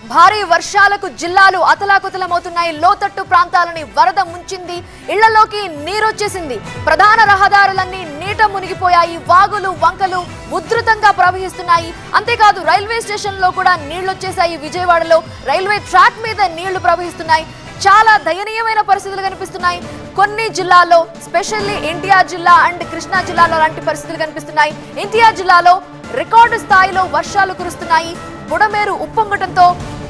భారీ వర్షాలకు జిల్లాలు అతలాకుతలమవుతున్నాయి. లోతట్టు ప్రాంతాలని వరద ముంచింది. ఇళ్లలోకి నీరొచ్చేసింది. ప్రధాన రహదారులన్నీ నీట మునిగిపోయాయి. వాగులు వంకలు ఉధృతంగా ప్రవహిస్తున్నాయి. అంతేకాదు రైల్వే స్టేషన్ లో కూడా నీళ్లొచ్చేశాయి. విజయవాడలో రైల్వే ట్రాక్ మీద నీళ్లు ప్రవహిస్తున్నాయి. చాలా దయనీయమైన పరిస్థితులు కనిపిస్తున్నాయి. కొన్ని జిల్లాల్లో స్పెషల్లీ ఎన్టీఆర్ జిల్లా అండ్ కృష్ణా జిల్లాలో అలాంటి పరిస్థితులు కనిపిస్తున్నాయి. ఎన్టీఆర్ జిల్లాలో రికార్డు స్థాయిలో వర్షాలు కురుస్తున్నాయి. బుడమేరు ఉప్పొంగటంతో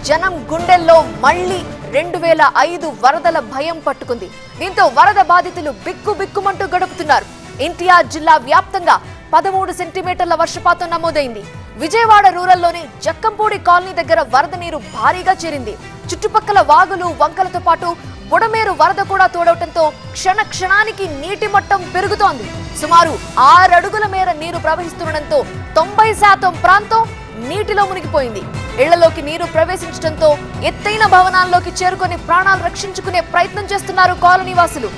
జనం గుండెల్లో మళ్లీ 2005 వరదల భయం పట్టుకుంది. దీంతో వరద బాధితులు బిక్కుబిక్కుమంటూ గడుపుతున్నారు. ఎన్టీఆర్ జిల్లా వ్యాప్తంగా 13 సెంటీమీటర్ల వర్షపాతం నమోదైంది. విజయవాడ రూరల్లోని జక్కంపూడి కాలనీ దగ్గర వరద నీరు భారీగా చేరింది. చుట్టుపక్కల వాగులు వంకలతో పాటు బుడమేరు వరద కూడా తోడవటంతో క్షణానికి నీటి మట్టం పెరుగుతోంది. సుమారు 6 అడుగుల మేర నీరు ప్రవహిస్తుండటంతో 90% ప్రాంతం నీటిలో మునిగిపోయింది. ఇళ్లలోకి నీరు ప్రవేశించడంతో ఎత్తైన భవనాల్లోకి చేరుకొని ప్రాణాలు రక్షించుకునే ప్రయత్నం చేస్తున్నారు కాలనీ వాసులు.